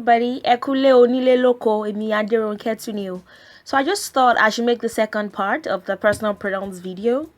everybody. Ekule onile loko emi Aderonke Tunio. So I just thought I should make the second part of the personal pronouns video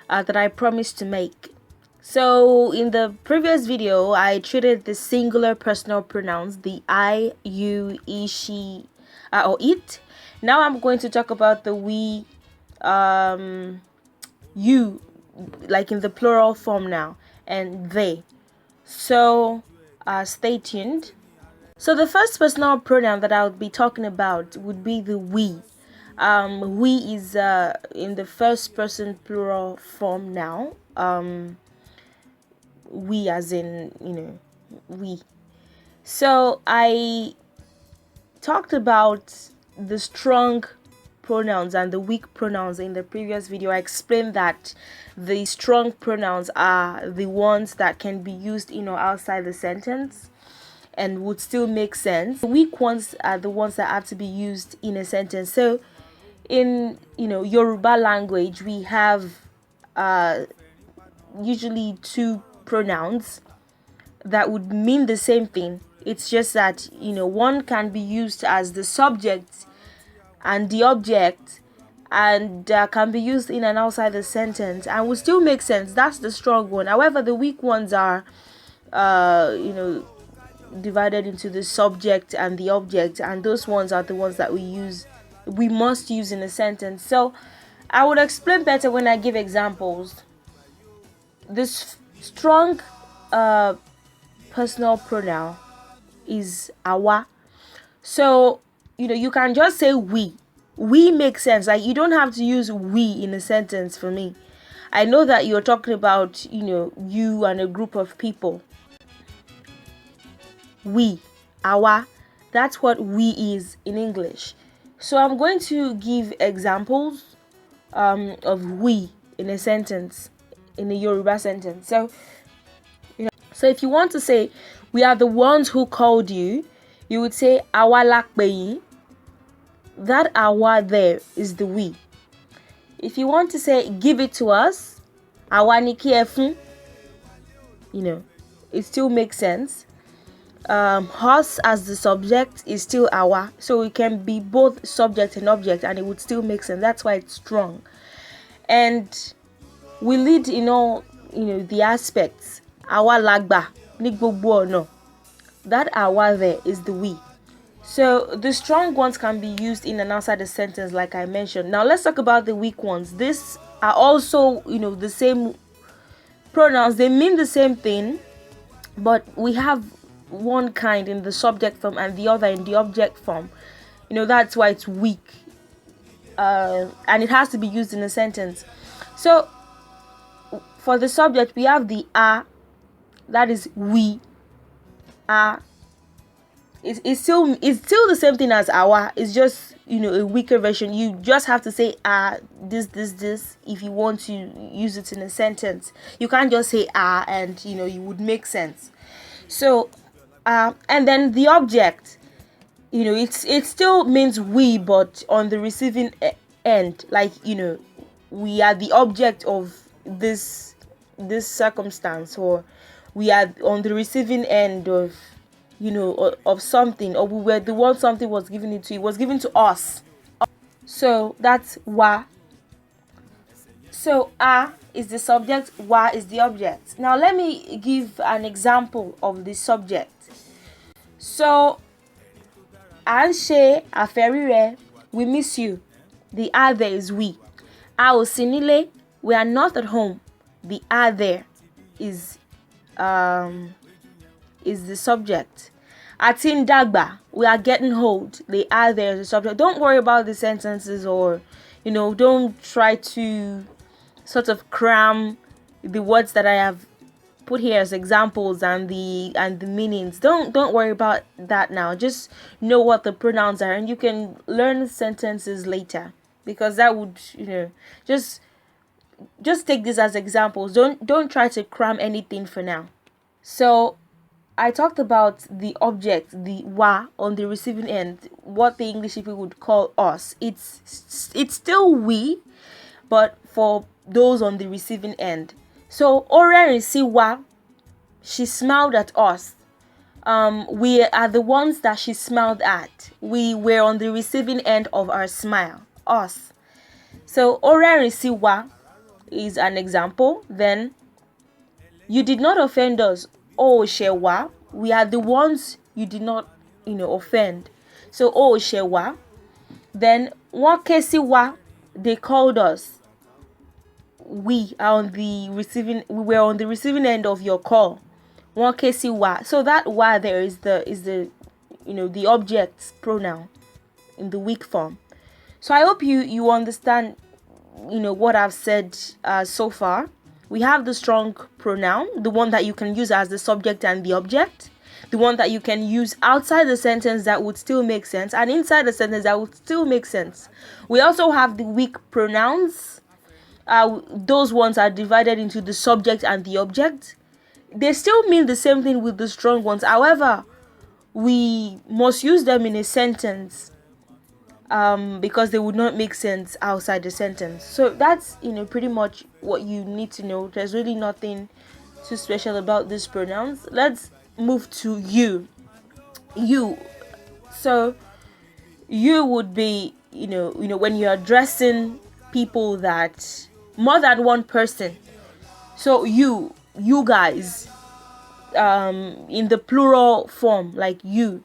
that I promised to make. So in the previous video, I treated the singular personal pronouns, the I, you, he, she, or it. Now I'm going to talk about the we, you, like in the plural form now, and they. So stay tuned. So the first personal pronoun that I'll be talking about would be the we. We is in the first person plural form now. We as in, we. So I talked about the strong pronouns and the weak pronouns in the previous video. I explained that the strong pronouns are the ones that can be used outside the sentence and would still make sense. The weak ones are the ones that have to be used in a sentence. So in Yoruba language, we have usually two pronouns that would mean the same thing. It's just that one can be used as the subject and the object, and can be used in and outside the sentence and will still make sense. That's the strong one. However, the weak ones are divided into the subject and the object, and those ones are the ones that we must use in a sentence. So I would explain better when I give examples. This strong personal pronoun is awa. So you can just say we makes sense. Like, you don't have to use we in a sentence for me. I know that you're talking about you and a group of people. We, awa, that's what we is in English. So I'm going to give examples of we in a sentence, in a Yoruba sentence. So if you want to say we are the ones who called you, you would say awa lakpeyin. That awa there is the we. If you want to say give it to us, awa ni ki efun, it still makes sense. Us as the subject is still awa, so it can be both subject and object, and it would still make sense. That's why it's strong. And we lead in all the aspects. Awa lagba ni gbogbo ọ̀nà. That awa there is the we. So the strong ones can be used in and outside the sentence, like I mentioned. Now let's talk about the weak ones. These are also the same pronouns. They mean the same thing, but we have one kind in the subject form and the other in the object form. That's why it's weak, and it has to be used in a sentence. So for the subject, we have the a, that is we. It's still the same thing as our. It's just a weaker version. You just have to say this if you want to use it in a sentence. You can't just say and you would make sense. So and then the object, it still means we, but on the receiving end. Like we are the object of this circumstance, or we are on the receiving end of of something, or we were the one something was given it to. It was given to us. So that's wa. So a is the subject, wa is the object. Now let me give an example of the subject. So Anshe aferire, we miss you. The a there is we. A ò sí nílé, we are not at home. The a there is the subject. Atin dagba, we are getting old. The are there is the subject. Don't worry about the sentences, or don't try to sort of cram the words that I have put here as examples and the meanings. Don't worry about that now. Just know what the pronouns are, and you can learn sentences later, because that would just take this as examples. Don't try to cram anything for now. So I talked about the object, the wa, on the receiving end, what the English people would call us. It's still we, but for those on the receiving end. So orerin si wa, she smiled at us. We are the ones that she smiled at. We were on the receiving end of our smile. Us. So orẹ́rìn sí wa is an example. Then you did not offend us. O ṣẹ̀ wá. We are the ones you did not, offend. So o ṣẹ̀ wá. Then wọ́n ké sí wa. They called us. We were on the receiving end of your call. Wọ́n ké sí wa. So that wa there is the the object pronoun in the weak form. So I hope you understand what I've said so far. We have the strong pronoun, the one that you can use as the subject and the object, the one that you can use outside the sentence that would still make sense, and inside the sentence that would still make sense. We also have the weak pronouns. Those ones are divided into the subject and the object. They still mean the same thing with the strong ones. However, we must use them in a sentence because they would not make sense outside the sentence. So that's pretty much what you need to know. There's really nothing too special about these pronouns. Let's move to you. So you would be when you're addressing people that more than one person. So you guys, in the plural form, like you.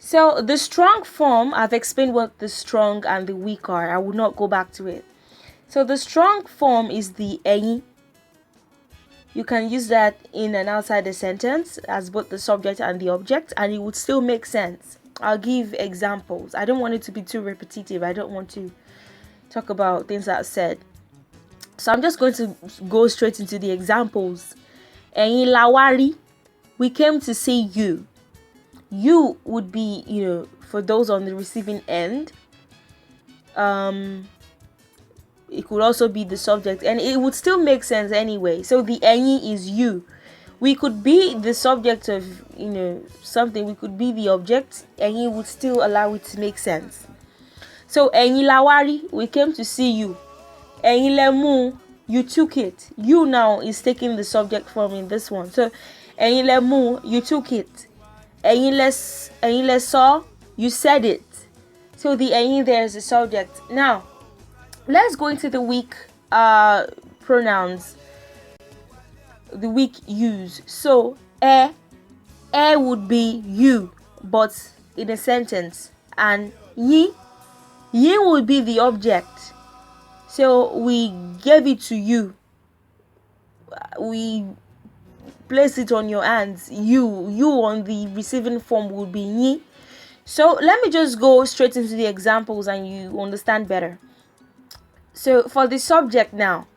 So the strong form, I've explained what the strong and the weak are. I will not go back to it. So the strong form is the ẹ̀yin. You can use that in and outside the sentence as both the subject and the object, and it would still make sense. I'll give examples. I don't want it to be too repetitive. I don't want to talk about things that are said. So I'm just going to go straight into the examples. Ẹ̀yin la wá rí. We came to see you. You would be, for those on the receiving end. It could also be the subject, and it would still make sense anyway. So the ẹ̀yin is you. We could be the subject of, something. We could be the object, and it would still allow it to make sense. So ẹ̀yin la wá rí. We came to see you. Ẹ̀yin lẹ mú. You took it. You now is taking the subject form in this one. So ẹ̀yin lẹ mú. You took it. Ẹ̀yin lẹ sọ. You said it. So the ẹ̀yin there is the subject. Now, let's go into the weak pronouns. The weak use. So ẹ would be you, but in a sentence, and yín would be the object. So we gave it to you. We place it on your hands. You on the receiving form would be yín. So let me just go straight into the examples and you understand better. So for the subject now,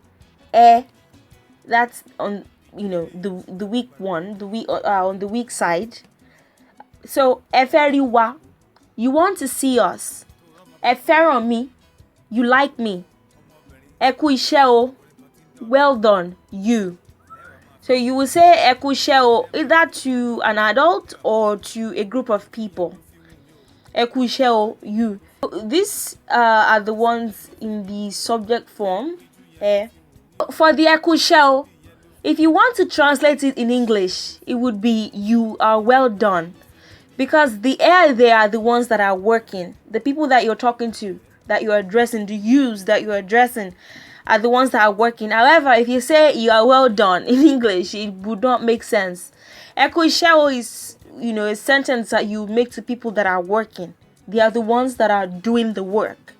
that's on the weak one, on the weak side. So ẹ fẹ́ rí wa, you want to see us. Ẹ fẹ́ràn mi, you like me. Ẹ kú iṣẹ́ o, well done, you. So you will say ẹ kú iṣẹ́ o either to an adult or to a group of people. Ẹ kú iṣẹ́ o, you. These are the ones in the subject form. For the ẹ kú iṣẹ́ o, if you want to translate it in English, it would be you are well done. Because the they are the ones that are working. The people that you're talking to, that you're addressing, the yous that you're addressing are the ones that are working. However, if you say you are well done in English, it would not make sense. Ẹ kú iṣẹ́ o is, a sentence that you make to people that are working. They are the ones that are doing the work.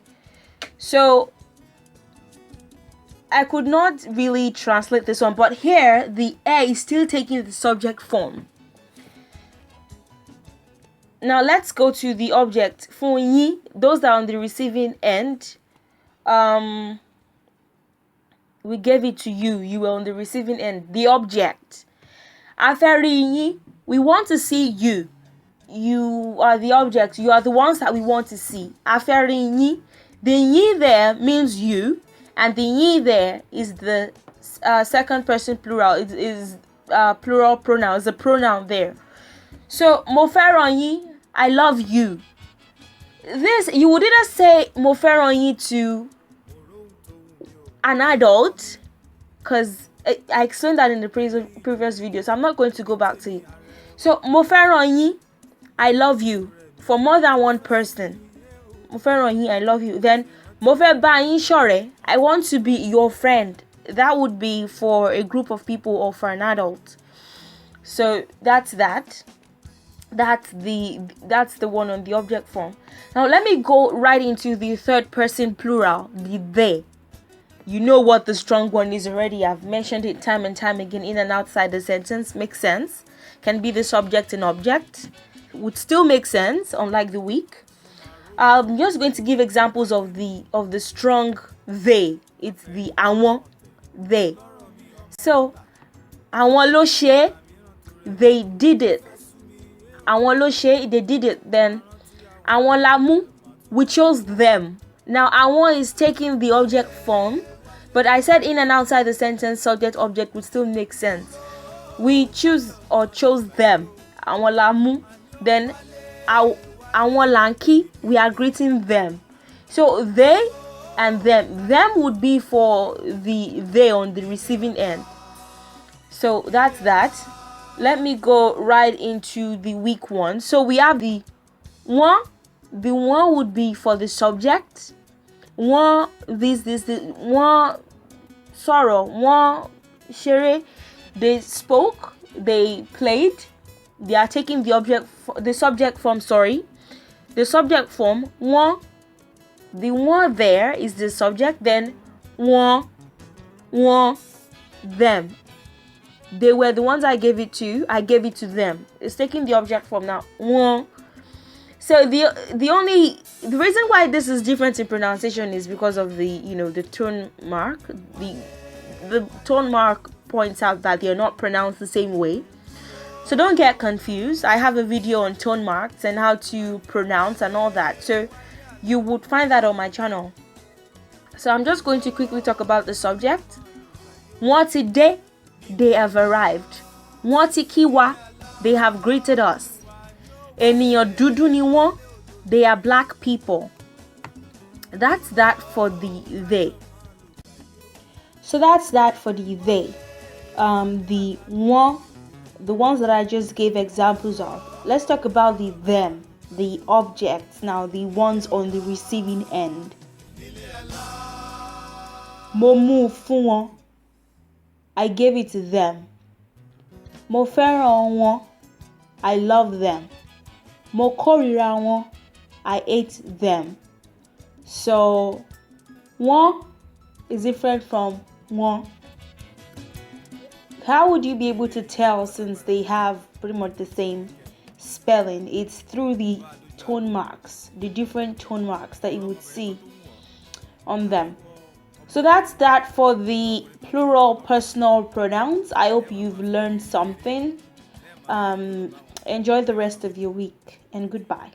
So I could not really translate this one, but here the ẹ is still taking the subject form. Now let's go to the object. Fún yín, those that are on the receiving end, we gave it to you. You were on the receiving end. The object. A fẹ́ rí yín, we want to see you. You are the object. You are the ones that we want to see. A fẹ́ rí yín. The yín there means you, and the yín there is the second person plural. It is plural pronoun. It's a pronoun there. So mo fẹ́ràn yín, I love you. This, you would either say mo fẹ́ràn yín to an adult, because I explained that in the previous video, so I'm not going to go back to it. So mo fẹ́ràn yín, I love you, for more than one person. Mo fẹ́ràn yín, I love you. Then mo fẹ́ bá yín ṣọ̀rẹ́, I want to be your friend. That would be for a group of people or for an adult. So that's that. That's the one on the object form. Now let me go right into the third person plural, the they. You know what the strong one is already. I've mentioned it time and time again, in and outside the sentence. Makes sense. Can be the subject and object. Would still make sense, unlike the weak. I'm just going to give examples of the strong they. It's the àwọn, they. So àwọn ló ṣe, they did it. Àwọn ló ṣe, they did it. Then àwọn la mú, we chose them. Now àwọn is taking the object form, but I said in and outside the sentence, subject object would still make sense. We choose or chose them. Àwọn la mú. Then àwọn là ń kí, we are greeting them. So they and them would be for the they on the receiving end. So that's that. Let me go right into the weak one. So we have the one. The one would be for the subject. One, this, one, sorrow, one, ṣeré. They spoke, they played. They are taking the subject form, The subject form, one. The one there is the subject. Then one, them. They were the ones I gave it to. I gave it to them. It's taking the object form now. One. So the reason why this is different in pronunciation is because of the tone mark. The tone mark points out that they're not pronounced the same way. So don't get confused. I have a video on tone marks and how to pronounce and all that. So you would find that on my channel. So I'm just going to quickly talk about the subject. Wọ́n ti dé, they have arrived. Wọ́n ti kí wa, they have greeted us. Ènìyàn dúdú ni wọ́n, they are black people. That's that for the they. So that's that for the they. The one, the ones that I just gave examples of. Let's talk about the them, the objects now, the ones on the receiving end. Mo mú fún wọn, I gave it to them. Mo fẹ́ràn wọn, I love them. Mo kórìíra wọn, I ate them. So wọn is different from wọn. How would you be able to tell, since they have pretty much the same spelling? It's through the tone marks, the different tone marks that you would see on them. So that's that for the plural personal pronouns. I hope you've learned something. Enjoy the rest of your week and goodbye.